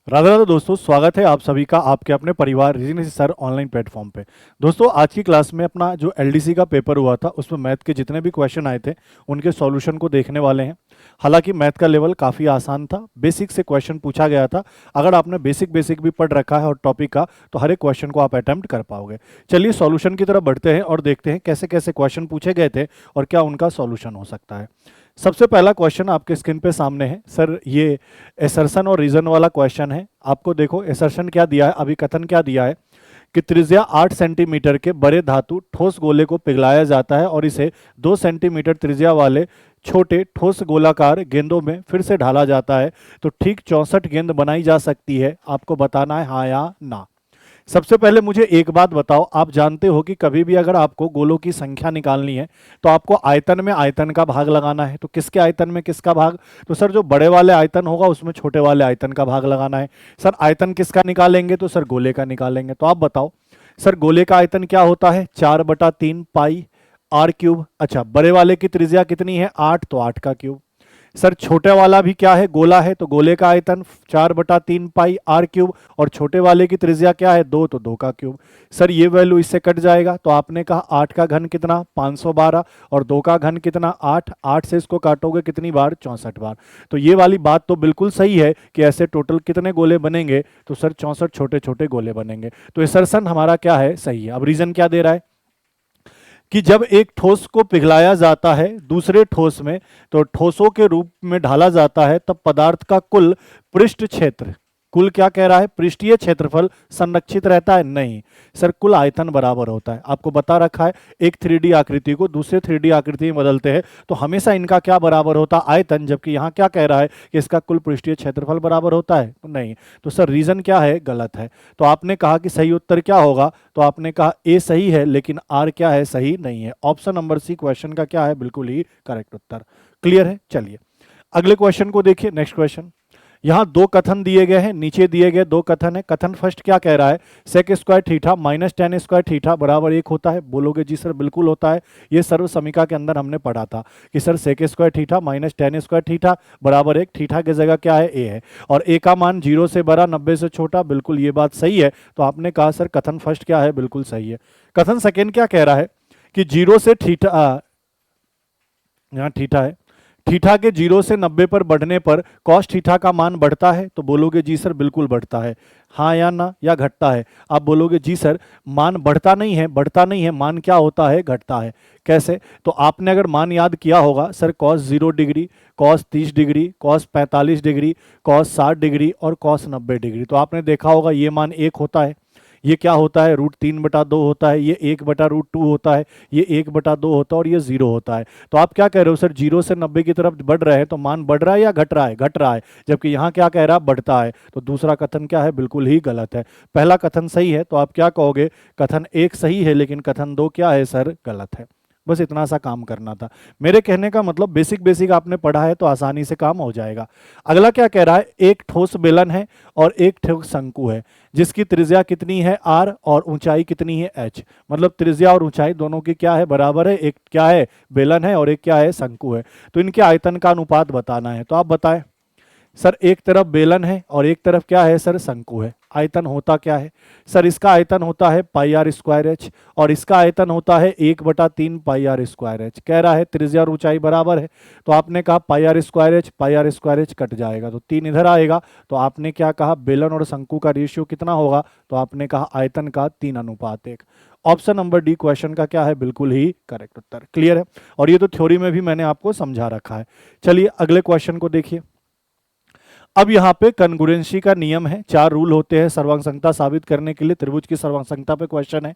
राधे राधे दोस्तों, स्वागत है आप सभी का आपके अपने परिवार रीजनिंग सर ऑनलाइन प्लेटफॉर्म पे। दोस्तों, आज की क्लास में अपना जो एलडीसी का पेपर हुआ था उसमें मैथ के जितने भी क्वेश्चन आए थे उनके सॉल्यूशन को देखने वाले हैं। हालांकि मैथ का लेवल काफ़ी आसान था, बेसिक से क्वेश्चन पूछा गया था। अगर आपने बेसिक बेसिक भी पढ़ रखा है और टॉपिक का, तो हर एक क्वेश्चन को आप अटेम्प्ट कर पाओगे। चलिए सॉल्यूशन की तरफ बढ़ते हैं और देखते हैं कैसे कैसे क्वेश्चन पूछे गए थे और क्या उनका सॉल्यूशन हो सकता है। सबसे पहला क्वेश्चन आपके स्क्रीन पे सामने है सर, ये एसर्शन और रीजन वाला क्वेश्चन है। आपको देखो एसर्शन क्या दिया है, अभी कथन क्या दिया है कि त्रिज्या 8 सेंटीमीटर के बड़े धातु ठोस गोले को पिघलाया जाता है और इसे 2 सेंटीमीटर त्रिज्या वाले छोटे ठोस गोलाकार गेंदों में फिर से ढाला जाता है तो ठीक 64 गेंद बनाई जा सकती है। आपको बताना है हाँ या ना। सबसे पहले मुझे एक बात बताओ, आप जानते हो कि कभी भी अगर आपको गोलों की संख्या निकालनी है तो आपको आयतन में आयतन का भाग लगाना है। तो किसके आयतन में किसका भाग? तो सर जो बड़े वाले आयतन होगा उसमें छोटे वाले आयतन का भाग लगाना है। सर आयतन किसका निकालेंगे? तो सर गोले का निकालेंगे। तो आप बताओ सर गोले का आयतन क्या होता है? 4/3 पाई आर क्यूब। अच्छा, बड़े वाले की त्रिज्या कितनी है? 8, तो 8 का क्यूब। सर छोटे वाला भी क्या है? गोला है, तो गोले का आयतन 4/3 पाई आर क्यूब और छोटे वाले की त्रिज्या क्या है? 2, तो 2 का क्यूब। सर ये वैल्यू इससे कट जाएगा तो आपने कहा 8 का घन कितना? 512 और 2 का घन कितना? 8। 8 से इसको काटोगे कितनी बार? 64 बार। तो ये वाली बात तो बिल्कुल सही है कि ऐसे टोटल कितने गोले बनेंगे? तो सर 64 छोटे छोटे गोले बनेंगे। तो असर्शन हमारा क्या है? सही है। अब रीजन क्या दे रहा है कि जब एक ठोस को पिघलाया जाता है दूसरे ठोस में, तो ठोसों के रूप में ढाला जाता है, तब पदार्थ का कुल पृष्ठ क्षेत्र, कुल क्या कह रहा है? पृष्ठीय क्षेत्रफल संरक्षित रहता है? नहीं सर, कुल आयतन बराबर होता है। आपको बता रखा है एक 3D आकृति को दूसरे 3D आकृति में बदलते हैं तो हमेशा इनका क्या बराबर होता है? आयतन। जबकि यहाँ क्या कह रहा है कि इसका कुल पृष्ठीय क्षेत्रफल बराबर होता है? तो नहीं। तो सर रीजन क्या है? गलत है। तो आपने कहा कि सही उत्तर क्या होगा? तो आपने कहा ए सही है, लेकिन आर क्या है? सही नहीं है। ऑप्शन नंबर सी क्वेश्चन का क्या है? बिल्कुल ही करेक्ट उत्तर। क्लियर है? चलिए अगले क्वेश्चन को देखिए। नेक्स्ट क्वेश्चन, यहां दो कथन दिए गए हैं, नीचे दिए गए दो कथन है। कथन फर्स्ट क्या कह रहा है? Sec square theta minus tan square theta बराबर 1 होता है। बोलोगे जी सर बिल्कुल होता है, ये सर्व समीका के अंदर हमने पढ़ा था कि sir sec square theta minus tan square theta बराबर 1। थीटा की जगह क्या है? ए है और ए का मान 0 से बड़ा 90 से छोटा। बिल्कुल ये बात सही है। तो आपने कहा सर कथन फर्स्ट क्या है? बिल्कुल सही है। कथन सेकेंड क्या कह रहा है कि 0 से थीटा, यहाँ थीटा है, थीटा के 0 से 90 पर बढ़ने पर कॉस थीटा का मान बढ़ता है। तो बोलोगे जी सर बिल्कुल बढ़ता है। हाँ या ना, या घटता है? आप बोलोगे जी सर मान बढ़ता नहीं है, बढ़ता नहीं है, मान क्या होता है? घटता है। कैसे? तो आपने अगर मान याद किया होगा sir, cos 0 degree, cos 30 degree, cos 45 degree, cos 60 degree और cos 90 डिग्री, तो आपने देखा होगा ये मान 1 होता है, ये क्या होता है? √3/2 होता है, ये 1/√2 होता है, ये 1/2 होता है और ये 0 होता है। तो आप क्या कह रहे हो सर, 0 से 90 की तरफ बढ़ रहे हैं तो मान बढ़ रहा है या घट रहा है? घट रहा है। जबकि यहाँ क्या कह रहा है? बढ़ता है। तो दूसरा कथन क्या है? बिल्कुल ही गलत है। पहला कथन सही है, तो आप क्या कहोगे? कथन 1 सही है, लेकिन कथन 2 क्या है सर? गलत है। बस इतना सा काम करना था। मेरे कहने का मतलब बेसिक बेसिक आपने पढ़ा है तो आसानी से काम हो जाएगा। अगला क्या कह रहा है? एक ठोस बेलन है और एक ठोस शंकु है जिसकी त्रिज्या कितनी है? आर और ऊंचाई कितनी है? एच। मतलब त्रिज्या और ऊंचाई दोनों की क्या है? बराबर है। एक क्या है? बेलन है और एक क्या है? शंकु है। तो इनके आयतन का अनुपात बताना है। तो आप बताएं सर, एक तरफ बेलन है और एक तरफ क्या है सर? शंकु है। आयतन होता क्या है? सर इसका आयतन होता है पाई आर स्क्वायर एच और इसका आयतन होता है 1/3 पाई आर स्क्वायर एच। कह रहा है त्रिज्या और ऊंचाई बराबर है, तो आपने कहा pi R square H, pi R square H cut जाएगा तो 3 इधर आएगा। तो आपने क्या कहा? बेलन और शंकु का रेशियो कितना होगा? तो आपने कहा आयतन का 3:1। ऑप्शन नंबर डी क्वेश्चन का क्या है? बिल्कुल ही करेक्ट उत्तर। क्लियर है? और ये तो थ्योरी में भी मैंने आपको समझा रखा है। चलिए अगले क्वेश्चन को देखिए। अब यहाँ पे कन्ग्रुएंसी का नियम है। 4 रूल होते हैं सर्वांगसंगता साबित करने के लिए। त्रिभुज की सर्वांगसंगता पे क्वेश्चन है।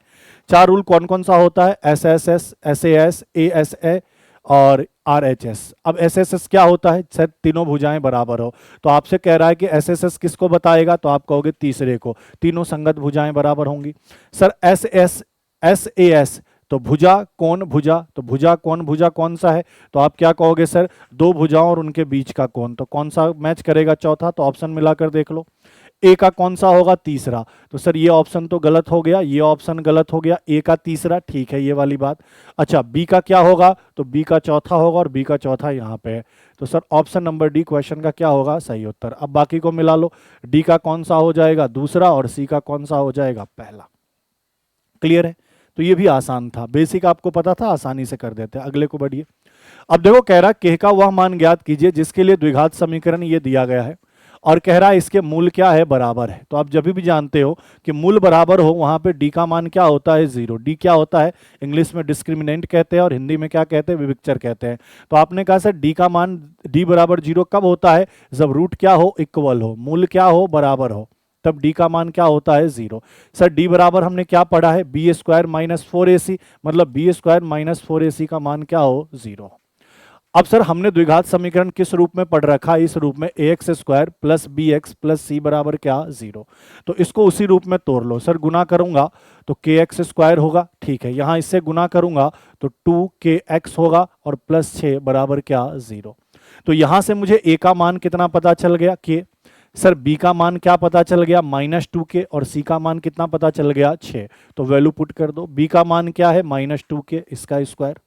4 रूल कौन कौन सा होता है? S S S, S S, A S A और आर एच एस। अब एस एस एस क्या होता है? सर तीनों भुजाएं बराबर हो। तो आपसे कह रहा है कि एस एस एस किसको बताएगा? तो आप कहोगे तीसरे को। तीनों संगत भुजाएं बराबर होंगी। Sir S S, S A S तो भुजा कोण भुजा, तो भुजा कोण भुजा कौन सा है? तो आप क्या कहोगे सर? दो भुजाओं और उनके बीच का कोण। तो कौन सा मैच करेगा चौथा? तो ऑप्शन मिलाकर देख लो। ए का कौन सा होगा? तीसरा। तो सर ये ऑप्शन तो गलत हो गया, ये ऑप्शन गलत हो गया, ए का तीसरा ठीक है ये वाली बात। अच्छा बी का क्या होगा? तो बी का चौथा होगा और बी का चौथा यहाँ पे है। तो sir option number D question का क्या होगा सही उत्तर? अब बाकी को मिला लो, डी का कौन सा हो जाएगा? दूसरा, और सी का कौन सा हो जाएगा? पहला। क्लियर है? तो ये भी आसान था, बेसिक आपको पता था, आसानी से कर देते हैं। अगले को बढ़िए। अब देखो कह रहा के का वह मान ज्ञात कीजिए जिसके लिए द्विघात समीकरण ये दिया गया है, और कह रहा है इसके मूल क्या है? बराबर है। तो आप जब भी जानते हो कि मूल बराबर हो वहां पे डी का मान क्या होता है? जीरो। डी क्या होता है? इंग्लिश में डिस्क्रिमिनेंट कहते हैं और हिंदी में क्या कहते हैं? विविक्चर कहते हैं। तो आपने कहा सर डी का मान डी बराबर जीरो कब होता है? जब रूट क्या हो? इक्वल हो, मूल क्या हो? बराबर हो, तब डी का मान क्या होता है? जीरो। सर डी बराबर हमने क्या पढ़ा है? बी स्क्वायर माइनस 4ac, मतलब बी स्क्वायर माइनस 4ac का मान क्या हो? जीरो। अब सर हमने द्विघात समीकरण किस रूप में पढ़ रखा है? इस रूप में ax square plus B X plus C बराबर क्या? जीरो। तो इसको उसी रूप में तोड़ लो। सर गुना करूंगा तो के एक्स स्क्वायर होगा, ठीक है। यहां इससे गुना करूंगा तो 2kx होगा और प्लस 6 बराबर क्या? जीरो। तो यहां से मुझे a का मान कितना पता चल गया? के। सर बी का मान क्या पता चल गया? -2k, और सी का मान कितना पता चल गया? 6। तो वैल्यू पुट कर दो। बी का मान क्या है? -2k, इसका स्क्वायर,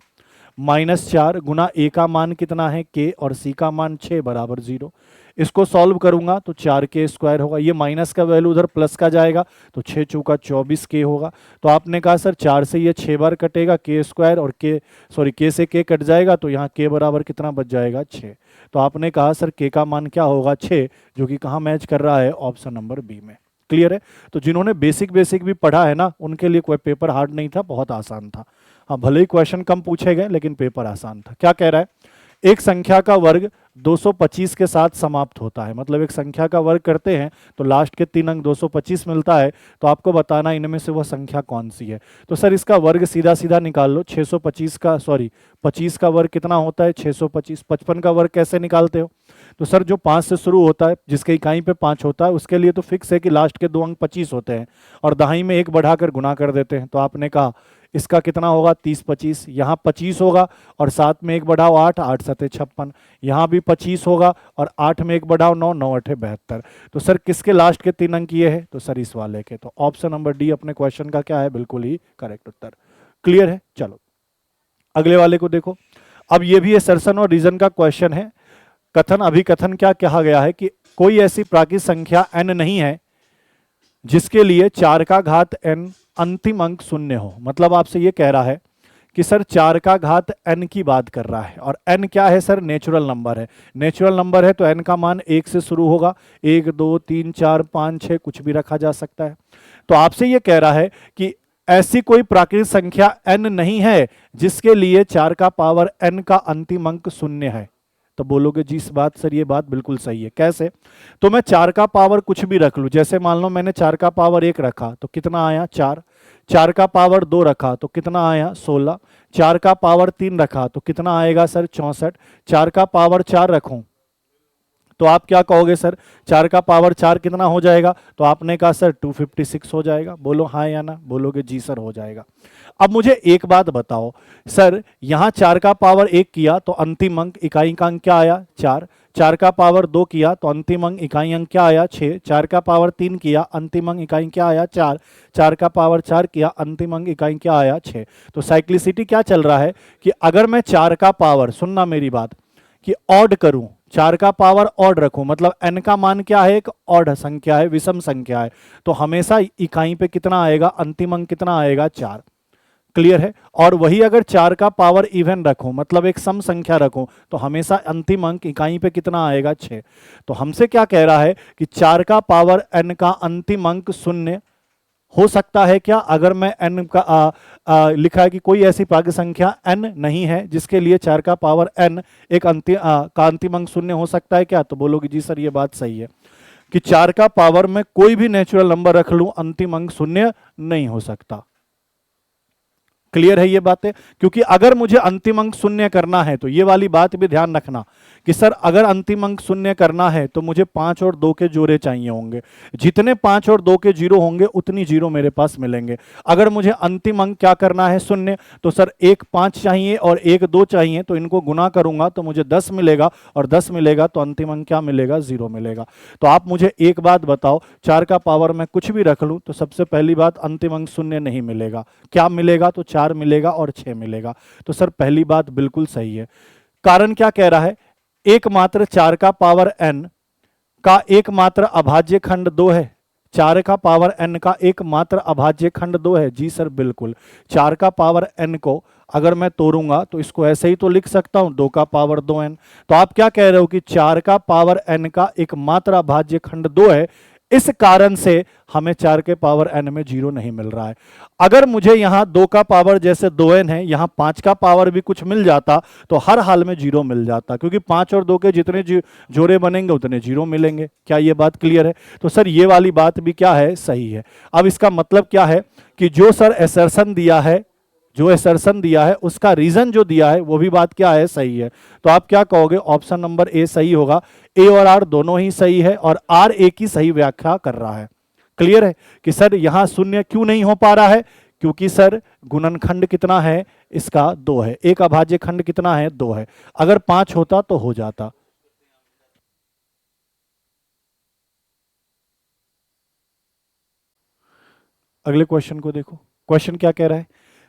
-4 गुना ए का मान कितना है? के, और सी का मान 6 बराबर 0। इसको सॉल्व करूंगा तो 4k स्क्वायर होगा, ये माइनस का वैल्यू उधर प्लस का जाएगा तो 6 चौका 24k होगा। तो आपने कहा सर 4 से ये 6 बार कटेगा के स्क्वायर, और के से के कट जाएगा तो यहाँ के बराबर कितना बच जाएगा? 6। तो आपने कहा सर के का मान क्या होगा? 6, जो कि कहाँ मैच कर रहा है? ऑप्शन नंबर बी में। क्लियर है? तो जिन्होंने बेसिक भी पढ़ा है ना, उनके लिए कोई पेपर हार्ड नहीं था, बहुत आसान था। हाँ भले ही क्वेश्चन कम पूछे गए लेकिन पेपर आसान था। क्या कह रहा है? एक संख्या का वर्ग 225 के साथ समाप्त होता है, मतलब एक संख्या का वर्ग करते हैं तो लास्ट के 3 अंक 225 मिलता है, तो आपको बताना इनमें से वह संख्या कौन सी है। तो सर इसका वर्ग सीधा सीधा निकाल लो। 25 का वर्ग कितना होता है? 625। 55 का वर्ग कैसे निकालते हो? तो सर जो 5 से शुरू होता है, जिसके इकाई पे 5 होता है, उसके लिए तो फिक्स है कि लास्ट के 2 अंक 25 होते हैं, और दहाई में 1 बढ़ाकर गुना कर देते हैं। तो आपने कहा इसका कितना होगा? 30 25, यहाँ 25 होगा और 7 में 1 बढ़ाओ 8, 8 7 56, यहाँ भी 25 होगा और 8 में 1 बढ़ाओ 9, 9 8 72। तो सर किसके लास्ट के 3 अंक ये है? तो सर इस वाले के। तो ऑप्शन नंबर डी अपने क्वेश्चन का क्या है? बिल्कुल ही करेक्ट उत्तर। क्लियर है? चलो अगले वाले को देखो। अब ये भी असर्शन और रीजन का क्वेश्चन है। कथन अभिकथन क्या कहा गया है कि कोई ऐसी प्राकृत संख्या n नहीं है जिसके लिए 4 का घात n अंतिम अंक 0 हो। मतलब आपसे ये कह रहा है कि सर 4 का घात n की बात कर रहा है, और n क्या है सर? नेचुरल नंबर है। नेचुरल नंबर है तो n का मान 1 से शुरू होगा, 1 2 3 4 5 6 कुछ भी रखा जा सकता है। तो आपसे ये कह रहा है कि ऐसी कोई प्राकृतिक संख्या n नहीं है जिसके लिए 4 का पावर n का अंतिम अंक 0 है। तो बोलोगे जी इस बात सर ये बात बिल्कुल सही है। कैसे? तो मैं 4 का पावर कुछ भी रख लूं, जैसे मान लो मैंने 4 का पावर 1 रखा तो कितना आया? 4। 4 का पावर 2 रखा तो कितना आया? 16। 4 का पावर 3 रखा तो कितना आएगा सर? 64। 4 का पावर 4 रखूं तो आप क्या कहोगे सर? 4 का पावर 4 कितना हो जाएगा? तो आपने कहा सर 256 हो जाएगा। बोलो हाँ या ना? बोलोगे जी सर हो जाएगा। अब मुझे एक बात बताओ सर, यहां 4 का पावर 1 किया तो अंतिम अंक इकाई का अंक क्या आया? 4। 4 का पावर 2 किया तो अंतिम अंक इकाई अंक क्या आया? 6। 4 का पावर 3 किया अंतिम अंक इकाई क्या आया? 4। 4 का पावर 4 किया अंतिम अंक इकाई क्या आया? 6। तो साइक्लिसिटी क्या चल रहा है कि अगर मैं 4 का पावर, सुनना मेरी बात, कि ऑड करूं, 4 का पावर ऑड रखूं, मतलब n का मान क्या है? एक ऑड संख्या है, विषम संख्या है, तो हमेशा इकाई पे कितना आएगा? अंतिम अंक कितना आएगा? 4। क्लियर है? और वही अगर 4 का पावर इवन रखूं, मतलब एक सम संख्या रखूं, तो हमेशा अंतिम अंक इकाई पे कितना आएगा? 6। तो हमसे क्या कह रहा है कि 4 का पावर n का अंतिम अंक 0 हो सकता है क्या? अगर मैं n का लिखा है कि कोई ऐसी प्राकृतिक संख्या n नहीं है जिसके लिए 4 का पावर n एक अंतिम अंक 0 हो सकता है क्या? तो बोलोगे जी सर ये बात सही है कि 4 का पावर में कोई भी नेचुरल नंबर रख लूं अंतिम अंक 0 नहीं हो सकता। क्लियर है ये बातें? क्योंकि अगर मुझे अंतिम अंक 0 करना है तो ये वाली बात भी ध्यान रखना कि सर अगर अंतिम अंक शून्य करना है तो मुझे 5 और 2 के जोड़े चाहिए होंगे, जितने 5 और 2 के जीरो होंगे उतनी जीरो मेरे पास मिलेंगे। अगर मुझे अंतिम अंक क्या करना है शून्य, तो सर एक 5 चाहिए और एक 2 चाहिए, तो इनको गुना करूंगा तो मुझे 10 मिलेगा, और 10 मिलेगा तो अंतिम अंक क्या मिलेगा, 0 मिलेगा। तो आप मुझे एक बात बताओ, 4 का पावर मैं कुछ भी रख लूं तो सबसे पहली बात अंतिम अंक शून्य नहीं मिलेगा, क्या मिलेगा, तो 4 मिलेगा और 6 मिलेगा। तो सर पहली बात बिल्कुल सही है। कारण क्या कह रहा है, एकमात्र 4 का पावर n का एकमात्र अभाज्य खंड 2 है। 4 का पावर n का एकमात्र अभाज्य खंड 2 है। जी सर बिल्कुल, 4 का पावर n को अगर मैं तोड़ूंगा तो इसको ऐसे ही तो लिख सकता हूं, 2 का पावर 2n। तो आप क्या कह रहे हो कि 4 का पावर n का एकमात्र अभाज्य खंड 2 है, इस कारण से हमें 4 के पावर n में 0 नहीं मिल रहा है। अगर मुझे यहां 2 का पावर जैसे 2n है, यहां 5 का पावर भी कुछ मिल जाता तो हर हाल में 0 मिल जाता, क्योंकि 5 और 2 के जितने जोड़े बनेंगे उतने 0 मिलेंगे। क्या ये बात क्लियर है? तो सर ये वाली बात भी क्या है, सही है। अब इसका मतलब क्या है कि जो सर एसर्शन दिया है, जो एसर्शन दिया है उसका रीजन जो दिया है वो भी बात क्या है, सही है। तो आप क्या कहोगे, ऑप्शन नंबर ए सही होगा। ए और आर दोनों ही सही है और आर ए की सही व्याख्या कर रहा है। क्लियर है कि सर यहां शून्य क्यों नहीं हो पा रहा है, क्योंकि सर गुणनखंड कितना है इसका, 2 है। एक अभाज्य खंड कितना है, 2 है। अगर 5 होता तो हो जाता। अगले क्वेश्चन को देखो, क्वेश्चन क्या कह रहा है।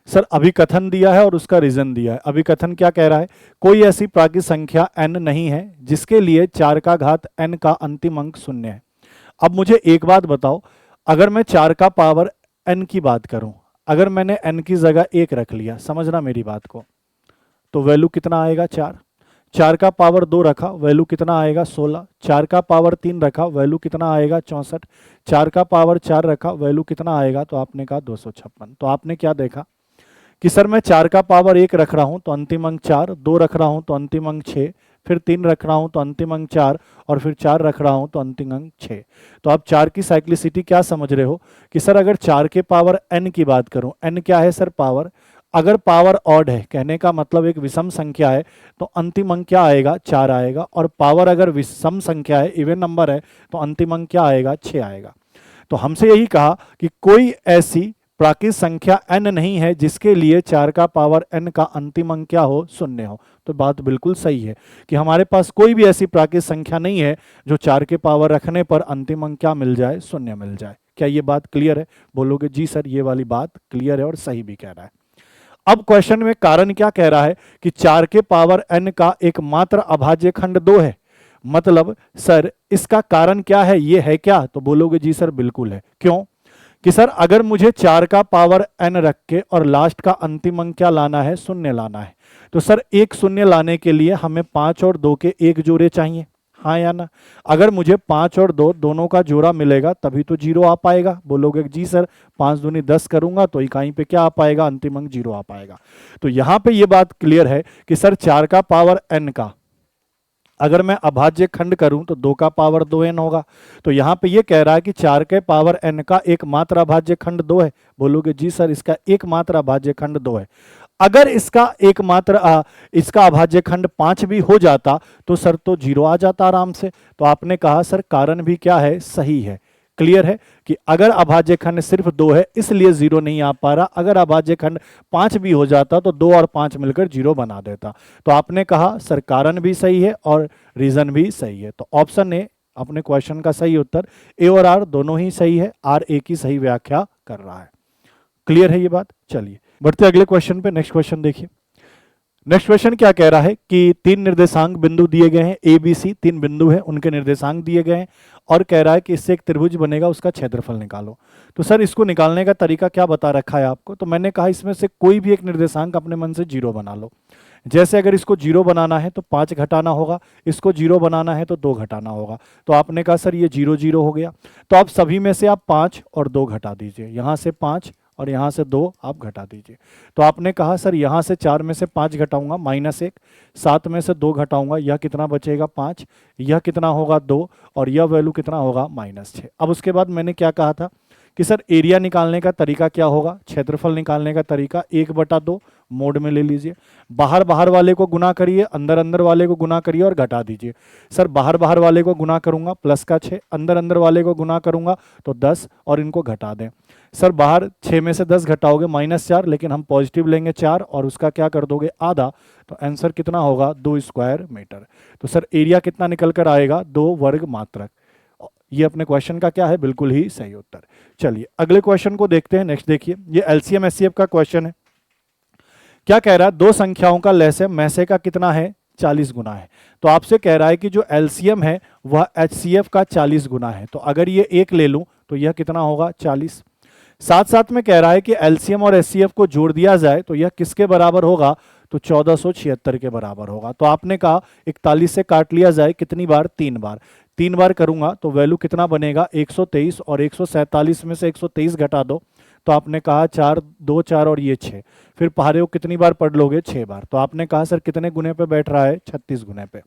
सर अभिकथन दिया है और उसका रीजन दिया है। अभिकथन क्या कह रहा है, कोई ऐसी प्राकृत संख्या n नहीं है जिसके लिए 4 का घात n का अंतिम अंक 0 है। अब मुझे एक बात बताओ, अगर मैं 4 का पावर n की बात करूं, अगर मैंने n की जगह 1 रख लिया, समझना मेरी बात को, तो वैल्यू कितना आएगा, 4। 4 का पावर 2 रखा, वैल्यू कितना आएगा, 16। 4 का पावर 3 रखा, वैल्यू कितना आएगा, 64। 4 का पावर 4 रखा, वैल्यू कितना आएगा, तो आपने कहा 256। तो आपने क्या देखा कि सर मैं 4 का पावर 1 रख रहा हूं तो अंतिम अंक 4, 2 रख रहा हूं तो अंतिम अंक 6, फिर 3 रख रहा हूं तो अंतिम अंक 4, और फिर 4 रख रहा हूं तो अंतिम अंक 6। तो आप 4 की साइक्लिसिटी क्या समझ रहे हो कि सर अगर 4 के पावर n की बात करूं, n क्या है सर, पावर। अगर पावर ऑड है, कहने का मतलब एक विषम संख्या है, तो अंतिम अंक क्या आएगा, 4 आएगा। और पावर अगर विषम संख्या है, इवन नंबर है, तो अंतिम अंक क्या आएगा, 6 आएगा। तो हमसे यही कहा कि कोई ऐसी प्राकृत संख्या n नहीं है जिसके लिए 4 का पावर n का अंतिम अंक क्या हो, 0 हो। तो बात बिल्कुल सही है कि हमारे पास कोई भी ऐसी प्राकृत संख्या नहीं है जो 4 के पावर रखने पर अंतिम अंक क्या मिल जाए, 0 मिल जाए। क्या ये बात क्लियर है? बोलोगे जी सर ये वाली बात क्लियर है और सही भी कह रहा है। अब क्वेश्चन में कारण क्या कह रहा है कि 4 के पावर n का एकमात्र अभाज्य खंड 2 है। मतलब सर इसका कारण क्या है, ये है क्या? तो बोलोगे जी सर बिल्कुल है। क्यों? कि सर अगर मुझे 4 का पावर n रख के और लास्ट का अंतिम अंक क्या लाना है, 0 लाना है, तो सर एक 0 लाने के लिए हमें 5 और 2 के एक जोड़े चाहिए, हाँ या ना? अगर मुझे 5 और 2 दोनों का जोड़ा मिलेगा तभी तो 0 आ पाएगा। बोलोगे जी सर 5 दूनी 10 करूंगा तो इकाई पे क्या आ पाएगा, अंतिम अंक 0 आ पाएगा। तो यहां पे ये बात क्लियर है कि सर 4 का पावर n का अगर मैं अभाज्य खंड करूं तो 2 का पावर 2n होगा। तो यहां पे ये कह रहा है कि 4 के पावर n का एकमात्र अभाज्य खंड 2 है। बोलोगे जी सर इसका एकमात्र अभाज्य खंड 2 है। अगर इसका इसका अभाज्य खंड 5 भी हो जाता तो सर तो 0 आ जाता आराम से। तो आपने कहा सर कारण भी क्या है, सही है। क्लियर है कि अगर अभाज्य खंड सिर्फ 2 है इसलिए 0 नहीं आ पा रहा, अगर अभाज्य खंड 5 भी हो जाता तो 2 और 5 मिलकर 0 बना देता। तो आपने कहा सर कारण भी सही है और रीजन भी सही है। तो ऑप्शन ए अपने क्वेश्चन का सही उत्तर, ए और आर दोनों ही सही है, आर ए की सही व्याख्या कर रहा है। क्लियर है ये बात? चलिए बढ़ते अगले क्वेश्चन पे। नेक्स्ट क्वेश्चन देखिए। नेक्स्ट क्वेश्चन क्या कह रहा है कि 3 निर्देशांक बिंदु दिए गए हैं, ए बी सी 3 बिंदु हैं, उनके निर्देशांक दिए गए हैं और कह रहा है कि इससे एक त्रिभुज बनेगा, उसका क्षेत्रफल निकालो। तो सर इसको निकालने का तरीका क्या बता रखा है आपको? तो मैंने कहा इसमें से कोई भी एक निर्देशांक अपने मन से 0 बना लो। जैसे अगर इसको 0 बनाना है तो 5 घटाना होगा, इसको 0 बनाना है तो 2 घटाना होगा। तो आपने कहा सर ये 0 0 हो गया, तो आप सभी में से आप 5 और 2 घटा दीजिए, यहां से 5 और यहां से 2 आप घटा दीजिए। तो आपने कहा सर यहां से 4 में से 5 घटाऊंगा -1, 7 में से 2 घटाऊंगा, यह कितना बचेगा 5, यह कितना होगा 2 और यह वैल्यू कितना होगा -6। अब उसके बाद मैंने क्या कहा था कि सर एरिया निकालने का तरीका क्या होगा, क्षेत्रफल निकालने का तरीका 1/2 मोड में ले लीजिए। बाहर बाहर वाले को गुना करिए, अंदर अंदर वाले को गुना करिए और घटा दीजिए। सर बाहर बाहर वाले को गुना करूंगा प्लस का 6, अंदर अंदर वाले को गुना करूंगा तो 10 और इनको घटा दें। सर बाहर 6 में से 10 घटाओगे -4, लेकिन हम पॉजिटिव लेंगे 4 और उसका क्या कर दोगे आधा, तो आंसर कितना होगा 2 स्क्वायर मीटर। तो सर एरिया कितना निकल कर आएगा 2 वर्ग मात्रक। ये अपने क्वेश्चन का क्या है बिल्कुल ही सही उत्तर। चलिए अगले क्वेश्चन को देखते हैं। नेक्स्ट देखिए, ये एलसीएम एचसीएफ का क्वेश्चन है। क्या कह रहा है, दो संख्याओं का लसागु मैसे का कितना है 40 गुना है। तो आपसे कह रहा है कि जो एलसीएम है वह एचसीएफ का 40 गुना है। तो अगर ये एक ले लूं तो यह कितना होगा 40। साथ साथ में कह रहा है कि एलसीएम और एचसीएफ को जोड़ दिया जाए तो यह किसके बराबर होगा, तो 1476 के बराबर होगा। तो आपने कहा 41 से काट लिया जाए कितनी बार, 3 बार। 3 बार करूंगा तो वैल्यू कितना बनेगा 123, और 147 में से 123 घटा दो तो आपने कहा 4 2 4 और ये 6। फिर पहाड़े को कितनी बार पढ़ लोगे 6 बार। तो आपने कहा सर कितने गुने पे बैठ रहा है 36 गुने पे।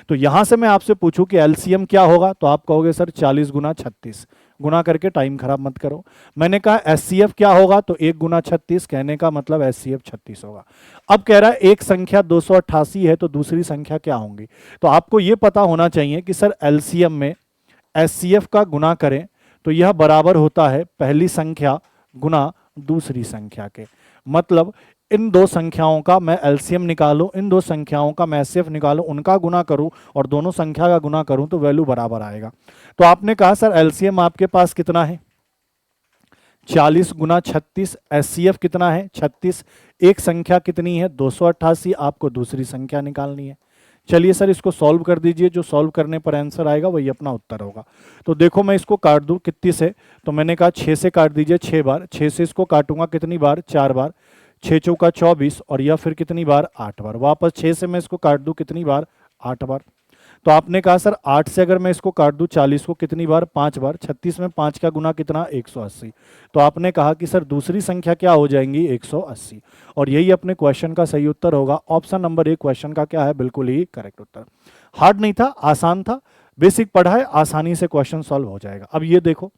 तो यहां से मैं आपसे पूछूं कि एलसीएम क्या होगा, तो आप कहोगे सर 40 गुना 36। गुना करके टाइम खराब मत करो। मैंने कहा एचसीएफ क्या होगा, तो 1 गुना 36, कहने का मतलब एचसीएफ 36 होगा। अब कह रहा है एक संख्या 288 है तो दूसरी संख्या क्या होंगी। तो आपको यह पता होना चाहिए कि सर एलसीएम में एचसीएफ का गुना करें तो यह बराबर होता है पहली संख्या गुना दूसरी संख्या के। मतलब इन दो संख्याओं का मैं एलसीएम निकालूं, इन दो संख्याओं का मैं एचसीएफ निकालूं, उनका गुना करूं और दोनों संख्या का गुना करूं तो वैल्यू बराबर आएगा। तो आपने कहा सर एलसीएम आपके पास कितना है 40 गुना 36, एचसीएफ कितना है 36। एक संख्या कितनी है 288, आपको दूसरी संख्या निकालनी है। चलिए सर इसको सॉल्व कर दीजिए, जो सॉल्व करने पर आंसर आएगा वही अपना उत्तर होगा। तो देखो मैं इसको काट दूं कितनी से, तो मैंने कहा 6 से काट दीजिए 6 बार। 6 से इसको काटूंगा कितनी बार 4 बार। 6 चौका 24 और यह फिर कितनी बार 8 बार। वापस 6 से मैं इसको काट दूं कितनी बार 8 बार। तो आपने कहा सर 8 से अगर मैं इसको काट दूं 40 को कितनी बार 5 बार। 36 में 5 का गुना कितना 180। तो आपने कहा कि सर दूसरी संख्या क्या हो जाएंगी 180, और यही अपने क्वेश्चन का सही उत्तर होगा। ऑप्शन नंबर 1 क्वेश्चन का क्या है बिल्कुल ही करेक्ट उत्तर। हार्ड नहीं था, आसान था, बेसिक पढ़ा है, आसानी से क्वेश्चन सॉल्व हो जाएगा। अब ये देखो,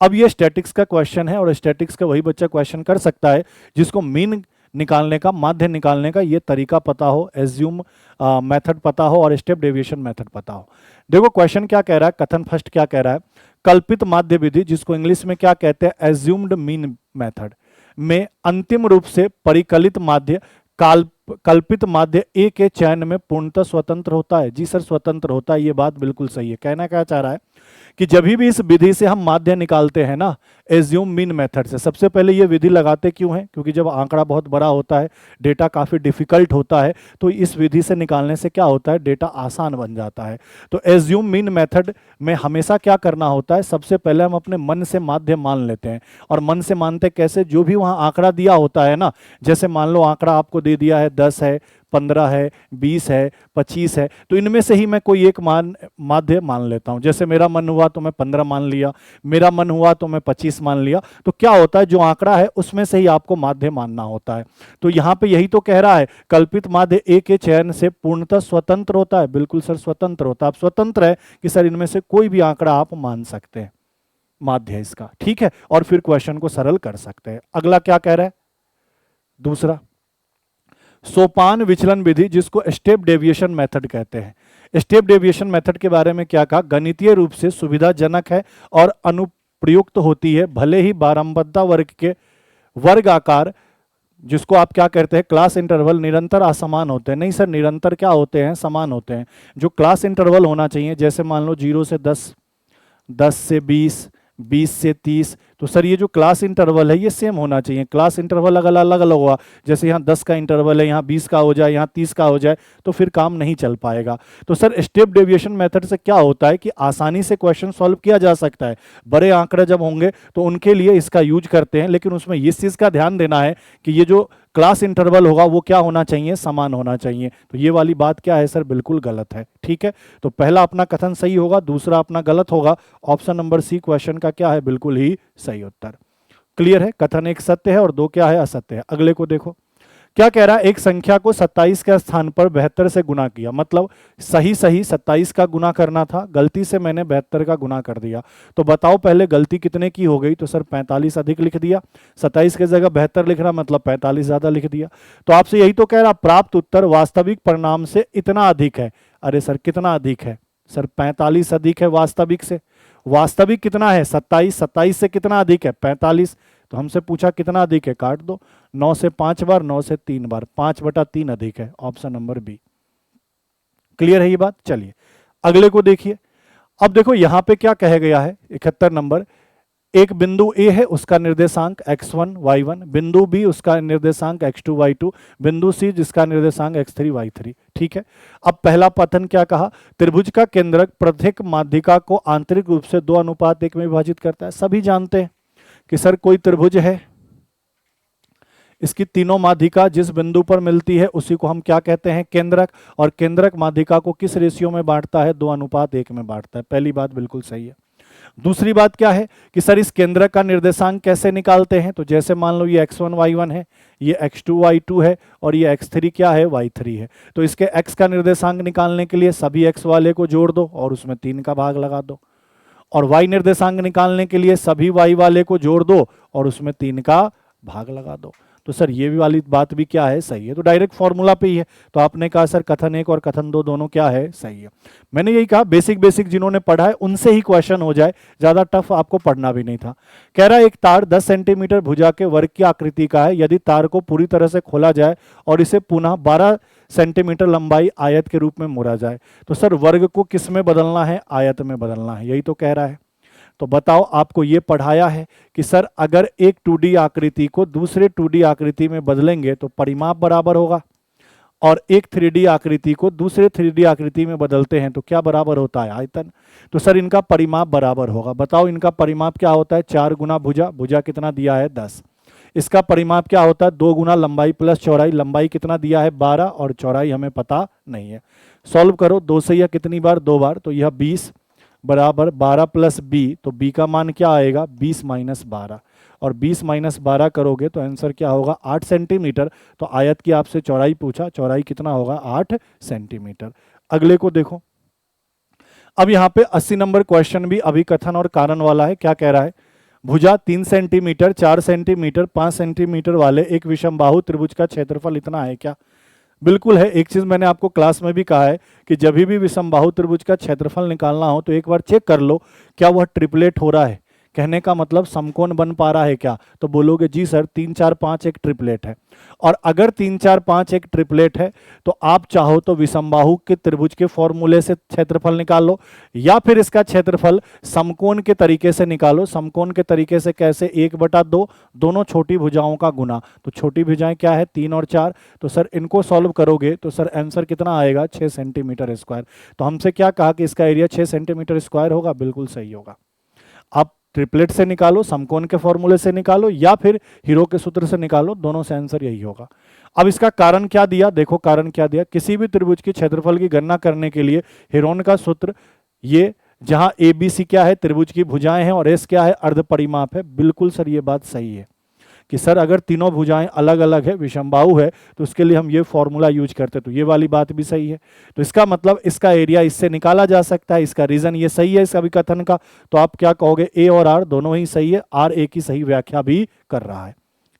अब ये स्टैटिक्स का क्वेश्चन है और स्टैटिक्स का वही बच्चा क्वेश्चन कर सकता है जिसको मीन निकालने का, माध्य निकालने का ये तरीका पता हो, एज्यूम मेथड पता हो और स्टेप डेविएशन मेथड पता हो। देखो क्वेश्चन क्या कह रहा है, कथन फर्स्ट क्या कह रहा है, कल्पित माध्य विधि जिसको इंग्लिश में क्या कहते हैं एज्यूम्ड मीन मेथड में अंतिम रूप से परिकलित माध्य कल्पित माध्य ए के चयन में पूर्णतः स्वतंत्र होता है। जी सर स्वतंत्र होता है, ये बात बिल्कुल सही है। कहना क्या चाह रहा है कि जब भी इस विधि से हम माध्य निकालते हैं ना एज्यूम मीन मेथड से, सबसे पहले ये विधि लगाते क्यों है, क्योंकि जब आंकड़ा बहुत बड़ा होता है, डेटा काफी डिफिकल्ट होता है, तो इस विधि से निकालने से क्या होता है डेटा आसान बन जाता है। तो एज्यूम मीन मेथड में हमेशा क्या करना होता है, सबसे पहले हम अपने मन से माध्य मान लेते हैं। और मन से मानते कैसे, जो भी वहां आंकड़ा दिया होता है ना, जैसे मान लो आंकड़ा आपको दे दिया है 10 है, 15 है, 20 है, 25 है, तो इनमें से ही मैं कोई एक माध्य मान लेता हूं। जैसे मेरा मन हुआ तो मैं 15 मान लिया, मेरा मन हुआ तो मैं 25 मान लिया। तो क्या होता है जो आंकड़ा है उसमें से ही आपको माध्य मानना होता है। तो यहां पे यही तो कह रहा है कल्पित माध्य ए के चयन से पूर्णतः स्वतंत्र होता है। बिल्कुल सर स्वतंत्र होता है। आप स्वतंत्र है कि सर इनमें से कोई भी आंकड़ा आप मान सकते हैं माध्य इसका, ठीक है, और फिर क्वेश्चन को सरल कर सकते हैं। अगला क्या कह रहा है, दूसरा सोपान विचलन विधि जिसको स्टेप डेविएशन मेथड कहते हैं। स्टेप डेविएशन मेथड के बारे में क्या कहा, गणितीय रूप से सुविधाजनक है और अनुप्रयुक्त होती है, भले ही बारंबारता वर्ग के वर्ग आकार जिसको आप क्या कहते हैं क्लास इंटरवल निरंतर असमान होते हैं। नहीं सर निरंतर क्या होते हैं, समान होते हैं। जो क्लास इंटरवल होना चाहिए, जैसे मान लो 0 से 10, 10 से 20, 20 से 30, तो सर ये जो क्लास इंटरवल है ये सेम होना चाहिए। क्लास इंटरवल अगर अलग अलग होगा, जैसे यहाँ 10 का इंटरवल है, यहाँ 20 का हो जाए, यहाँ 30 का हो जाए, तो फिर काम नहीं चल पाएगा। तो सर स्टेप डेविएशन मेथड से क्या होता है कि आसानी से क्वेश्चन सॉल्व किया जा सकता है। बड़े आंकड़े जब होंगे तो उनके लिए इसका यूज करते हैं, लेकिन उसमें इस चीज़ का ध्यान देना है कि ये जो क्लास इंटरवल होगा वो क्या होना चाहिए, समान होना चाहिए। तो ये वाली बात क्या है सर, बिल्कुल गलत है, ठीक है। तो पहला अपना कथन सही होगा, दूसरा अपना गलत होगा। ऑप्शन नंबर सी क्वेश्चन का क्या है, बिल्कुल ही सही उत्तर। क्लियर है, कथन एक सत्य है और दो क्या है, असत्य है। अगले को देखो, क्या कह रहा है, एक संख्या को 27 के स्थान पर 72 से गुना किया, मतलब सही सही 27 का गुना करना था, गलती से मैंने 72 का गुना कर दिया। तो बताओ पहले गलती कितने की हो गई, तो सर 45 अधिक लिख दिया, 27 की जगह 72 लिख रहा, मतलब 45 ज्यादा लिख दिया। तो आपसे यही तो कह रहा, प्राप्त उत्तर वास्तविक परिणाम से इतना अधिक है। अरे सर कितना अधिक है, सर 45 अधिक है वास्तविक से। वास्तविक कितना है 27, 27 से कितना अधिक है 45। तो हमसे पूछा कितना अधिक है, काट दो, 9 से 5 बार, 9 से 3 बार, 5/3 अधिक है, ऑप्शन नंबर बी। क्लियर है ये बात। चलिए अगले को देखिए। अब देखो यहां पे क्या कहा गया है, 71 नंबर, एक बिंदु ए है, उसका निर्देशांक x1 y1, बिंदु बी उसका निर्देशांक x2 y2, बिंदु सी जिसका निर्देशांक x3 y3। ठीक है, अब पहला पतन क्या कहा, त्रिभुज का केंद्रक प्रत्येक माध्यिका को आंतरिक रूप से 2:1 में विभाजित करता है। सभी जानते हैं कि सर कोई त्रिभुज है, इसकी तीनों माध्यिका जिस बिंदु पर मिलती है उसी को हम क्या कहते हैं, केंद्रक, और केंद्रक माध्यिका को किस रेशियो में बांटता है, 2:1 में बांटता है। पहली बात बिल्कुल सही है। दूसरी बात क्या है कि सर इस केंद्रक का निर्देशांक कैसे निकालते हैं, तो जैसे मान लो ये x1 y1 है, ये x2 y2 है, और ये x3 क्या है, y3 है। तो इसके x का निर्देशांक निकालने के लिए सभी x वाले को जोड़ दो और उसमें 3 का भाग लगा दो, और y निर्देशांक निकालने के लिए सभी y वाले को जोड़ दो और उसमें 3 का भाग लगा दो। तो सर ये भी वाली बात भी क्या है, सही है। तो डायरेक्ट फॉर्मूला पे ही है। तो आपने कहा सर कथन 1 और कथन 2 दोनों क्या है, सही है। मैंने यही कहा बेसिक बेसिक जिन्होंने पढ़ा है उनसे ही क्वेश्चन हो जाए, ज्यादा टफ आपको पढ़ना भी नहीं था। कह रहा है एक तार 10 सेंटीमीटर भुजा के वर्ग की आकृति का है, यदि तार को पूरी तरह से खोला जाए और इसे पुनः 12 सेंटीमीटर लंबाई आयत के रूप में मोड़ा जाए, तो सर वर्ग को किस में बदलना है, आयत में बदलना है, यही तो कह रहा है। तो बताओ आपको ये पढ़ाया है कि सर अगर एक 2D आकृति को दूसरे 2D आकृति में बदलेंगे तो परिमाप बराबर होगा, और एक 3D आकृति को दूसरे 3D आकृति में बदलते हैं तो क्या बराबर होता है, आयतन। तो सर इनका परिमाप बराबर होगा। बताओ इनका परिमाप क्या होता है, 4 गुना भुजा, भुजा कितना दिया है 10। इसका परिमाप क्या होता है, 2 गुना लंबाई प्लस चौड़ाई, लंबाई कितना दिया है 12 और चौड़ाई हमें पता नहीं है। सॉल्व करो, 2 से यह कितनी बार, 2 बार, तो यह 20 बराबर 12 प्लस बी, तो बी का मान क्या आएगा 20 माइनस 12, और 20 माइनस 12 करोगे तो आंसर क्या होगा 8 सेंटीमीटर। तो आयत की आपसे चौड़ाई पूछा, चौड़ाई कितना होगा 8 सेंटीमीटर। अगले को देखो। अब यहाँ पे 80 नंबर क्वेश्चन भी अभिकथन और कारण वाला है। क्या कह रहा है, भुजा 3 सेंटीमीटर, 4 सेंटीमीटर, 5 सेंटीमीटर वाले एक विषमबाहु त्रिभुज का क्षेत्रफल इतना है क्या। बिल्कुल है। एक चीज मैंने आपको क्लास में भी कहा है कि जब भी विषमबाहु त्रिभुज का क्षेत्रफल निकालना हो तो एक बार चेक कर लो क्या वह ट्रिपलेट हो रहा है। कहने का मतलब समकोण बन पा रहा है क्या, तो बोलोगे जी सर 3 4 5 एक ट्रिपलेट है। और अगर 3 4 5 एक ट्रिपलेट है तो आप चाहो तो विषमबाहु के त्रिभुज के फॉर्मूले से क्षेत्रफल निकाल लो, या फिर इसका क्षेत्रफल समकोण के तरीके से निकालो। समकोण के तरीके से कैसे, 1/2 दोनों छोटी भुजाओं का गुना, तो छोटी भुजाएं क्या है 3 और 4। तो सर इनको सॉल्व करोगे तो सर आंसर कितना आएगा 6 सेंटीमीटर स्क्वायर। तो हमसे क्या कहा कि इसका एरिया 6 सेंटीमीटर स्क्वायर होगा, बिल्कुल सही होगा। आप ट्रिपलेट से निकालो, समकोण के फॉर्मूले से निकालो, या फिर हीरो के सूत्र से निकालो, दोनों से आंसर यही होगा। अब इसका कारण क्या दिया, देखो कारण क्या दिया, किसी भी त्रिभुज के क्षेत्रफल की गणना करने के लिए हेरोन का सूत्र, ये जहां ए बी सी क्या है त्रिभुज की भुजाएं हैं और एस क्या है अर्ध परिमाप है। बिल्कुल सर ये बात सही है कि सर अगर तीनों भुजाएं अलग अलग है, विषमबाहु है, तो उसके लिए हम ये फॉर्मूला यूज करते, तो ये वाली बात भी सही है। तो इसका मतलब इसका एरिया इससे निकाला जा सकता है, इसका रीजन ये सही है इस अभिकथन का। तो आप क्या कहोगे, ए और आर दोनों ही सही है, आर ए की सही व्याख्या भी कर रहा है।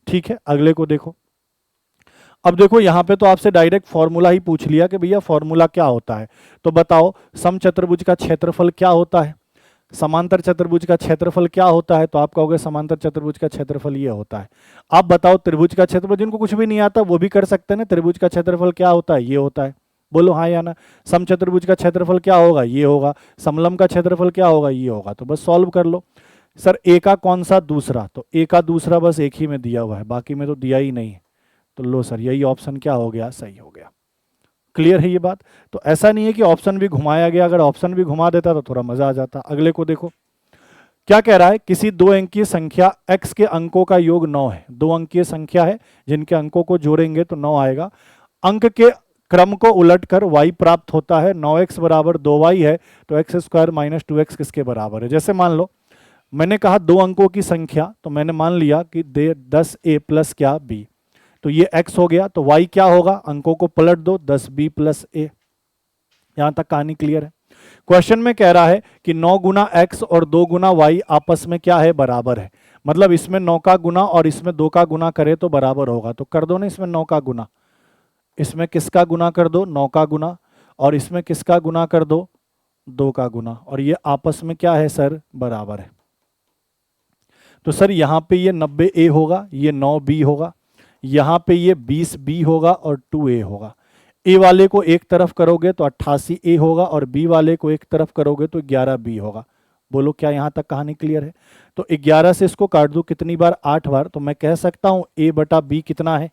ठीक है, अगले को देखो। अब देखो यहां पे तो आपसे डायरेक्ट फॉर्मूला ही पूछ लिया कि भैया फॉर्मूला क्या होता है। तो बताओ समचतुर्भुज का क्षेत्रफल क्या होता है, समांतर चतुर्भुज का क्षेत्रफल क्या होता है। तो आप कहोगे समांतर चतुर्भुज का क्षेत्रफल ये होता है। आप बताओ त्रिभुज का क्षेत्रफल, जिनको कुछ भी नहीं आता वो भी कर सकते हैं ना, त्रिभुज का क्षेत्रफल क्या होता है, ये होता है, बोलो हाँ या ना। समचतुर्भुज का क्षेत्रफल क्या होगा, ये होगा। समलंब का क्षेत्रफल क्या होगा, ये होगा। तो बस सॉल्व कर लो। सर ए का कौन सा दूसरा, तो ए का दूसरा बस एक ही में दिया हुआ है, बाकी में तो दिया ही नहीं है। तो लो सर यही ऑप्शन क्या हो गया, सही हो गया। क्लियर है ये बात। तो ऐसा नहीं है कि ऑप्शन भी घुमाया गया, अगर ऑप्शन भी घुमा देता तो थोड़ा मजा आ जाता। अगले को देखो। क्या कह रहा है, किसी 2 अंकीय संख्या x के अंकों का योग 9 है। 2 अंकीय संख्या है जिनके अंकों को जोड़ेंगे तो 9 आएगा। अंक के क्रम को उलटकर y प्राप्त होता है। 9x बराबर 2y है, तो x स्क्वायर माइनस 2x किसके बराबर है। जैसे मान लो मैंने कहा 2 अंकों की संख्या, तो मैंने मान लिया कि 10a प्लस क्या b। तो ये x हो गया, तो y क्या होगा, अंकों को पलट दो, 10b प्लस a। यहां तक कहानी क्लियर है। क्वेश्चन में कह रहा है कि 9 गुना x और 2 गुना y आपस में क्या है, बराबर है। मतलब इसमें 9 का गुना और इसमें 2 का गुना करे तो बराबर होगा, तो कर दो ना इसमें 9 का गुना, इसमें किसका गुना कर दो, 9 का गुना, और इसमें किसका गुना कर दो, 2 का गुना, और ये आपस में क्या है सर, बराबर है। तो सर यहां पे ये 90a होगा, ये 9b होगा, यहां पे ये 20b होगा और 2a होगा। ए वाले को एक तरफ करोगे तो 88a होगा और बी वाले को एक तरफ करोगे तो 11b होगा। बोलो क्या यहां तक कहानी क्लियर है। तो 11 से इसको काट दो कितनी बार, 8 बार, तो मैं कह सकता हूं a बटा b कितना है,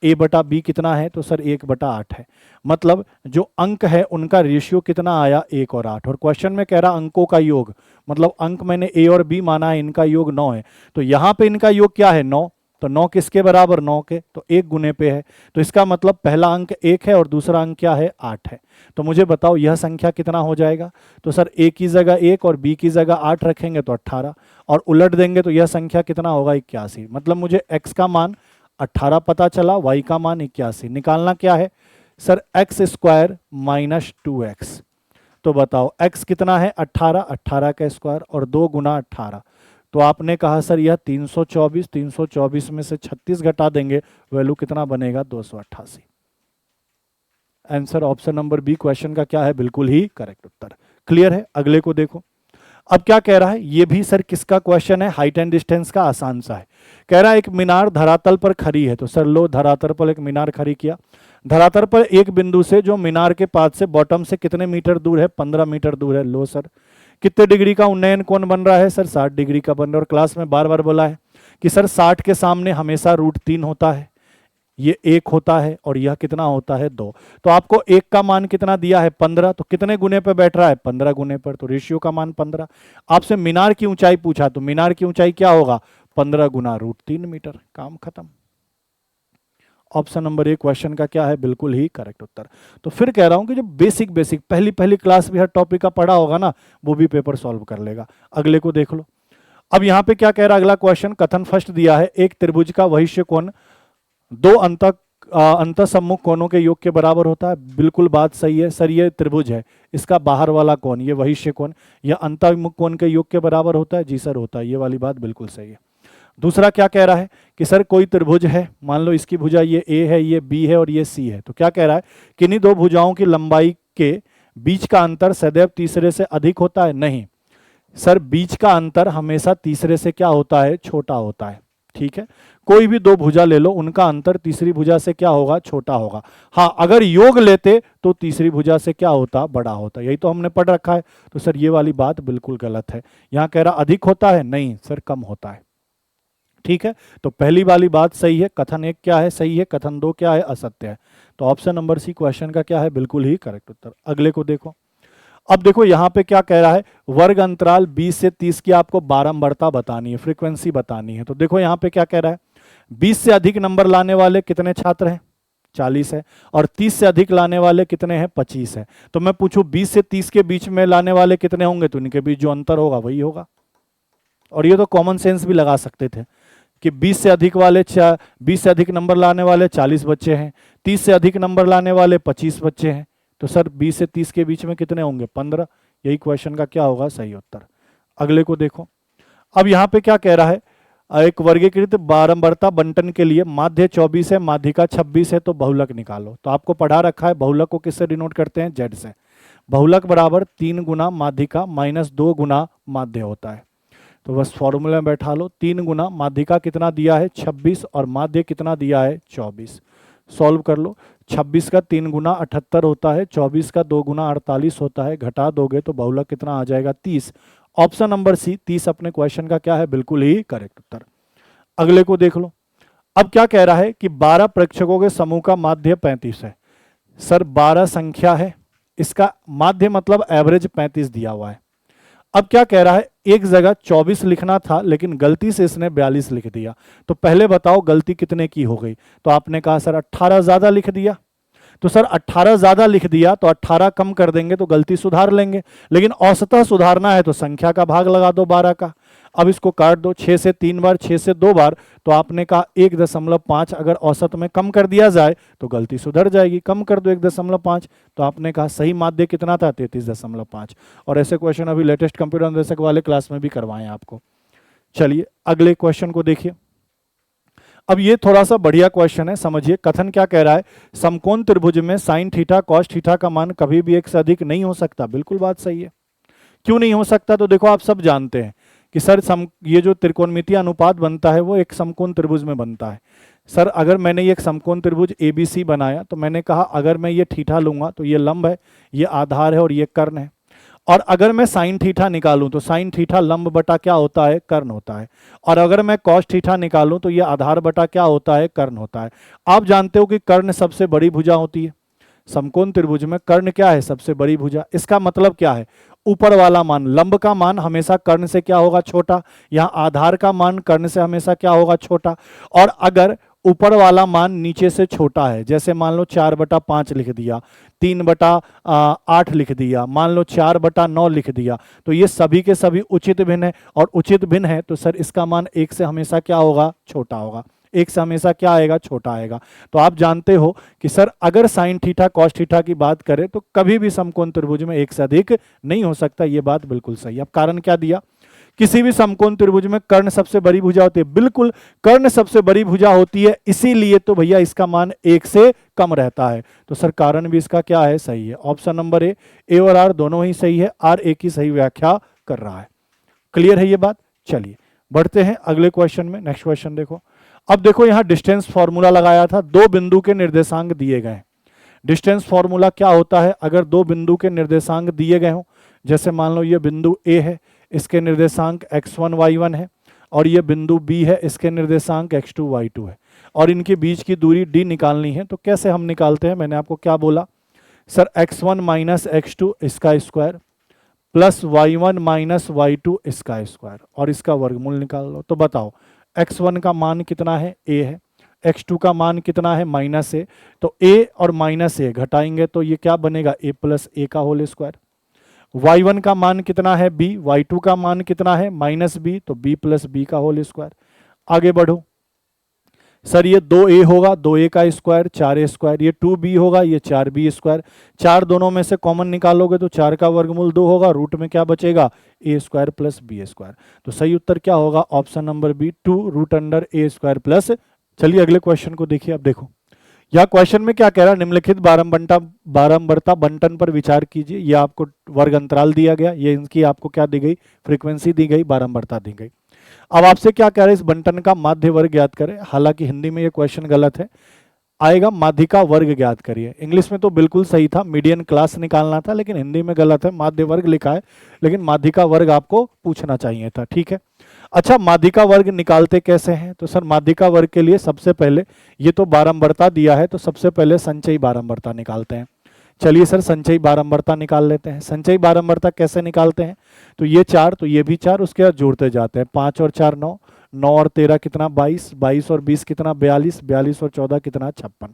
a बटा b कितना है, तो सर 1/8 है। मतलब जो अंक है उनका रेशियो कितना आया, 1 और 8। और क्वेश्चन में कह रहा अंकों का योग, मतलब अंक मैंने a और b माना है, इनका योग 9 है, तो यहां पे इनका योग क्या है, 9, तो 9 किसके बराबर, 9 के, तो 1 गुने पे है, तो इसका मतलब पहला अंक 1 है और दूसरा अंक क्या है, 8 है। तो मुझे बताओ यह संख्या कितना हो जाएगा। तो सर a की जगह 1 और b की जगह 8 रखेंगे तो 18, और उलट देंगे तो यह संख्या कितना होगा, 81। मतलब मुझे x का मान 18 पता चला, y का मान 81। निकालना क्या है sir, x square minus 2x। तो बताओ x कितना है, 18, 18 का स्क्वायर और 2 गुना 18, तो आपने कहा सर यह 324, 324 में से 36 घटा देंगे, वैल्यू कितना बनेगा, 288। Answer option number B question का क्या है, बिल्कुल ही करेक्ट उत्तर। क्लियर है। अगले को देखो, अब क्या कह रहा है, ये भी सर किसका क्वेश्चन है, हाइट एंड डिस्टेंस का, आसान सा है। कह रहा है एक मीनार धरातल पर खड़ी है, तो सर लो धरातल पर एक मीनार खड़ी किया, धरातल पर एक बिंदु से जो मीनार के पास से बॉटम से कितने मीटर दूर है, 15 मीटर दूर है। लो सर कितने डिग्री का उन्नयन कोण बन रहा है, सर 60 डिग्री का बन रहा है। और क्लास में बार बार बोला है कि सर 60 के सामने हमेशा √3 होता है, ये 1 होता है और यह कितना होता है, 2। तो आपको 1 का मान कितना दिया है, 15, तो कितने गुने पे बैठ रहा है, 15 गुने पर, तो रेशियो का मान 15। आपसे मीनार की ऊंचाई पूछा, तो मीनार की ऊंचाई क्या होगा, 15 गुना √3 मीटर, काम खत्म। ऑप्शन नंबर ए क्वेश्चन का क्या है, बिल्कुल ही करेक्ट उत्तर। तो फिर कह रहा हूं कि जो बेसिक पहली क्लास भी हर टॉपिक का पढ़ा होगा ना, वो भी पेपर सॉल्व कर लेगा। अगले को देख लो। अब यहां पे क्या कह रहा है, अगला क्वेश्चन कथन फर्स्ट दिया है, एक त्रिभुज का वहिष्य कोण 2 अंतःसम्मुख कोणों के योग के बराबर होता है। बिल्कुल बात सही है सर, ये त्रिभुज है, इसका बाहर वाला कोण, ये वहिष्य कोण, यह अंतःमुख कोण के योग के बराबर होता है। जी सर होता है, ये वाली बात बिल्कुल सही है। दूसरा क्या कह रहा है कि सर कोई त्रिभुज है, मान लो इसकी भुजा ये ए है, ये बी है और ये सी है, तो क्या कह रहा है, किन्हीं दो भुजाओं की लंबाई के बीच का अंतर सदैव तीसरे से अधिक होता है। नहीं सर, बीच का अंतर हमेशा तीसरे से क्या होता है, छोटा होता है। ठीक है, कोई भी दो भुजा ले लो, उनका अंतर तीसरी भुजा से क्या होगा, छोटा होगा। हाँ, अगर योग लेते तो तीसरी भुजा से क्या होता, बड़ा होता। यही तो हमने पढ़ रखा है। तो सर ये वाली बात बिल्कुल गलत है। यहां कह रहा अधिक होता है, नहीं सर कम होता है। ठीक है, तो पहली वाली बात सही है, कथन 1 क्या है, सही है, कथन 2 क्या है, असत्य है। तो ऑप्शन नंबर सी क्वेश्चन का क्या है, बिल्कुल ही करेक्ट उत्तर। अगले को देखो। अब देखो यहां पे क्या कह रहा है, वर्ग अंतराल 20 से 30 की आपको बारंबारता बतानी है, फ्रीक्वेंसी बतानी है। तो देखो यहां पे क्या कह रहा है, 20 से अधिक नंबर लाने वाले कितने छात्र हैं, 40 है, और 30 से अधिक लाने वाले कितने हैं, 25 है। तो मैं पूछूं 20 से 30 के बीच में लाने वाले कितने होंगे, तो इनके बीच जो अंतर होगा वही होगा। और ये तो कॉमन सेंस भी लगा सकते थे कि 20 से अधिक नंबर लाने वाले 40 बच्चे हैं, 30 से अधिक नंबर लाने वाले 25 बच्चे हैं। तो सर 20 से 30 के बीच में कितने होंगे, 15। यही क्वेश्चन का क्या होगा, सही उत्तर। अगले को देखो। अब यहां पे क्या कह रहा है, एक वर्गीकृत बारंबारता बंटन के लिए माध्य 24 है, माध्यिका 26 है, तो बहुलक निकालो। तो आपको पढ़ा रखा है बहुलक को किससे डिनोट करते हैं, जेड से। बहुलक बराबर 3 गुना माध्यिका माइनस 2 गुना माध्य होता है। तो बस फॉर्मूला में बैठा लो, 3 गुना माध्यिका कितना दिया है, 26, और माध्य कितना दिया है, 24। सॉल्व कर लो। 26 का 3 गुना 78 होता है, 24 का 2 गुना 48 होता है, घटा दोगे तो बहुलक कितना आ जाएगा, 30। ऑप्शन नंबर सी 30 अपने क्वेश्चन का क्या है, बिल्कुल ही करेक्ट उत्तर। अगले को देख लो। अब क्या कह रहा है कि 12 प्रेक्षकों के समूह का माध्य 35 है। सर 12 संख्या है, इसका माध्य मतलब एवरेज 35 दिया हुआ है। अब क्या कह रहा है, एक जगह 24 लिखना था लेकिन गलती से इसने 42 लिख दिया। तो पहले बताओ गलती कितने की हो गई। तो आपने कहा सर 18 ज्यादा लिख दिया। तो सर 18 ज्यादा लिख दिया तो 18 कम कर देंगे तो गलती सुधार लेंगे, लेकिन औसतः सुधारना है तो संख्या का भाग लगा दो 12 का। अब इसको काट दो, 6 से 3 बार, 6 से 2 बार, तो आपने कहा 1.5 अगर औसत में कम कर दिया जाए तो गलती सुधर जाएगी, कम कर दो 1.5। तो आपने कहा सही माध्य कितना था, 33.5। और ऐसे क्वेश्चन अभी लेटेस्ट कंप्यूटर अनुदेशक वाले क्लास में भी करवाएं आपको। चलिए अगले क्वेश्चन को देखिए। अब ये थोड़ा सा बढ़िया क्वेश्चन है, समझिए। कथन क्या कह रहा है, समकोण त्रिभुज में साइन थीटा कॉस थीटा का मान कभी भी 1 से अधिक नहीं हो सकता। बिल्कुल बात सही है। क्यों नहीं हो सकता, तो देखो आप सब जानते हैं कि सर ये जो त्रिकोणमितीय अनुपात बनता है वो एक समकोण त्रिभुज में बनता है। सर अगर मैंने ये एक समकोण त्रिभुज ABC बनाया तो मैंने कहा अगर मैं ये थीटा लूंगा तो ये लंब है, ये आधार है और ये कर्ण है। और अगर मैं साइन थीटा निकालूं तो साइन थीटा लंब बटा क्या होता है, कर्ण होता है। और अगर मैं कॉस थीटा निकालूं तो ये आधार बटा क्या होता है, कर्ण होता है। आप जानते हो कि कर्ण सबसे बड़ी भुजा होती है। समकोण त्रिभुज में कर्ण क्या है, सबसे बड़ी भुजा। इसका मतलब क्या है, ऊपर वाला मान, लंब का मान हमेशा कर्ण से क्या होगा, छोटा। यहाँ आधार का मान कर्ण से हमेशा क्या होगा, छोटा। और अगर ऊपर वाला मान नीचे से छोटा है, जैसे मान लो 4/5 लिख दिया, 3/8 लिख दिया, मान लो 4/9 लिख दिया, तो ये सभी के सभी उचित भिन्न है। और उचित भिन्न है तो सर इसका मान 1 से हमेशा क्या होगा, छोटा होगा। 1 से हमेशा क्या आएगा, छोटा आएगा। तो आप जानते हो कि सर अगर साइन थीटा कॉस थीटा की बात करें तो कभी भी समकोण त्रिभुज में 1 से अधिक नहीं हो सकता। ये बात बिल्कुल सही है। अब कारण क्या दिया, किसी भी समकोण त्रिभुज में कर्ण सबसे बड़ी भुजा होती है। बिल्कुल कर्ण सबसे बड़ी भुजा होती है, इसीलिए तो भैया इसका मान 1 से कम रहता है। तो सर कारण भी इसका क्या है, सही है। ऑप्शन नंबर ए और आर दोनों ही सही है। आर ए की सही व्याख्या कर रहा है। क्लियर है ये बात। चलिए बढ़ते हैं अगले क्वेश्चन में। नेक्स्ट क्वेश्चन देखो। अब देखो यहां डिस्टेंस फॉर्मूला लगाया था, 2 बिंदु के निर्देशांक दिए गए। डिस्टेंस फॉर्मूला क्या होता है, अगर 2 बिंदु के निर्देशांक दिए गए हो, जैसे मान लो ये बिंदु ए है, इसके निर्देशांक x1 y1 है, और ये बिंदु बी है, इसके निर्देशांक x2 y2 है, और इनके बीच की दूरी d निकालनी है। तो कैसे हम निकालते हैं, मैंने आपको क्या बोला, सर x1 माइनस x2 इसका square plus y1 minus y2 इसका स्क्वायर, और इसका वर्गमूल निकाल लो। तो बताओ x1 का मान कितना है, a है, x2 का मान कितना है, -a। तो a और -a घटाएंगे तो ये क्या बनेगा, a प्लस a का होल स्क्वायर। y1 का मान कितना है, b, y2 का मान कितना है, -b, तो b प्लस b का होल स्क्वायर। आगे बढ़ो सर, ये 2a होगा, 2a का स्क्वायर 4a स्क्वायर, ये 2b होगा, ये 4b स्क्वायर। 4 दोनों में से कॉमन निकालोगे तो 4 का वर्गमूल 2 होगा, रूट में क्या बचेगा, a square plus b square. तो सही उत्तर क्या होगा, option number B, 2√a square plus. चलिए अगले क्वेश्चन को देखिए। अब देखो यह क्वेश्चन में क्या कह रहा है, निम्नलिखित बारंबारता बंटन पर विचार कीजिए। यह आपको वर्ग अंतराल दिया गया, ये इनकी आपको क्या दी गई, फ्रीक्वेंसी दी गई, बारंबारता दी गई। अब आपसे क्या कह रहे हैं, इस बंटन का माध्य वर्ग ज्ञात करें। हालांकि हिंदी में ये क्वेश्चन गलत है, आएगा माध्य का वर्ग ज्ञात करिए। इंग्लिश में तो बिल्कुल सही था, मीडियन क्लास निकालना था, लेकिन हिंदी में गलत है, माध्य वर्ग लिखा है, लेकिन माध्य का वर्ग आपको पूछना चाहिए था। ठीक है, अच्छा माध्य का वर्ग निकालते कैसे हैं, तो सर माध्य का वर्ग के लिए सबसे पहले, ये तो बारंबारता दिया है तो सबसे पहले संचयी बारंबारता निकालते हैं। चलिए सर संचयी बारंबारता निकाल लेते हैं। संचयी बारंबारता कैसे निकालते हैं, तो ये 4 तो ये भी 4, उसके बाद जोड़ते जाते हैं। 5 और 4 9, 9 और 13 कितना 22, 22 और 20 कितना 42, 42 और 14 कितना 56।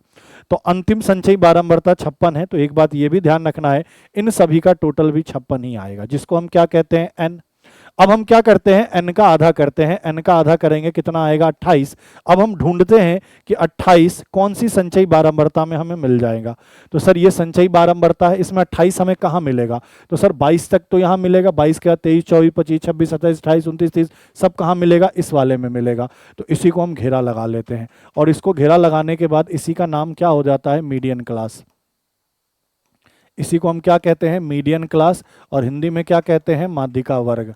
तो अंतिम संचयी बारंबारता 56 है। तो एक बात ये भी ध्यान रखना है, इन सभी का टोटल भी 56 ही आएगा, जिसको हम क्या कहते हैं, n। अब हम क्या करते हैं, n का आधा करते हैं, n का आधा करेंगे कितना आएगा, 28। अब हम ढूंढते हैं कि 28 कौन सी संचयी बारंबारता में हमें मिल जाएगा। तो सर ये संचयी बारंबारता है, इसमें 28 हमें कहाँ मिलेगा, तो सर 22 तक तो यहाँ मिलेगा, 22 के बाद 23 24 25 26 27 28 29 30 सब कहाँ मिलेगा, इस वाले में मिलेगा। तो इसी को हम घेरा लगा लेते हैं, और इसको घेरा लगाने के बाद इसी का नाम क्या हो जाता है, मीडियन क्लास। इसी को हम क्या कहते हैं, मीडियन क्लास, और हिंदी में क्या कहते हैं, माध्य का वर्ग।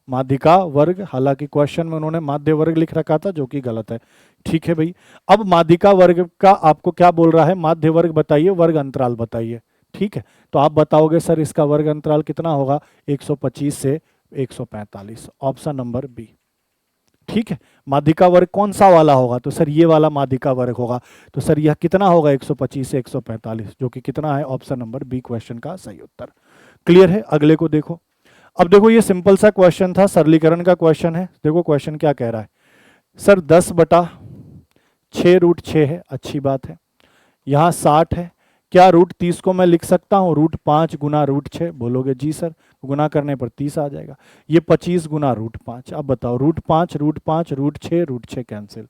माध्य का वर्ग, हालांकि क्वेश्चन में उन्होंने माध्य वर्ग लिख रखा था जो कि गलत है। ठीक है भाई, अब माध्य का वर्ग का आपको क्या बोल रहा है, माध्य वर्ग बताइए, वर्ग अंतराल बताइए। ठीक है, तो आप बताओगे सर इसका वर्ग अंतराल कितना होगा, 125 से 145, ऑप्शन नंबर बी। ठीक है, माध्य का वर्ग कौन सा वाला होगा, तो सर ये वाला माध्य का वर्ग होगा। तो सर यह कितना होगा, 125 से 145, जो कि कितना है, ऑप्शन नंबर बी क्वेश्चन का सही उत्तर। क्लियर है, अगले को देखो। अब देखो ये सिंपल सा क्वेश्चन था, सरलीकरण का क्वेश्चन है। देखो क्वेश्चन क्या कह रहा है, सर 10/6√6 है, अच्छी बात है। यहाँ 60 है, क्या रूट 30 को मैं लिख सकता हूँ रूट 5 गुना रूट 6? बोलोगे जी सर, गुना करने पर 30 आ जाएगा। ये 25 गुना रूट 5। अब बताओ रूट 5 रूट 5 रूट 6 कैंसिल।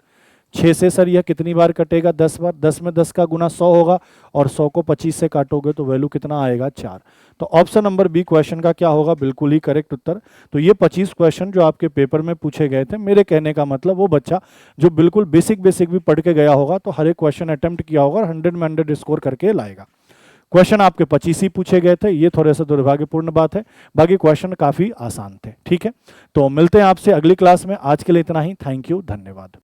6 से सर यह कितनी बार कटेगा? 10 बार। 10 में 10 का गुना 100 होगा और 100 को 25 से काटोगे तो वैल्यू कितना आएगा? 4। तो ऑप्शन नंबर बी क्वेश्चन का क्या होगा? बिल्कुल ही करेक्ट उत्तर। तो ये 25 क्वेश्चन जो आपके पेपर में पूछे गए थे, मेरे कहने का मतलब वो बच्चा जो बिल्कुल बेसिक भी पढ़ के गया होगा तो हर एक क्वेश्चन अटेम्प्ट किया होगा और 100 में 100 स्कोर करके लाएगा। क्वेश्चन आपके 25 ही पूछे गए थे, ये थोड़े से दुर्भाग्यपूर्ण बात है, बाकी क्वेश्चन काफी आसान थे। ठीक है, तो मिलते हैं आपसे अगली क्लास में। आज के लिए इतना ही। थैंक यू, धन्यवाद।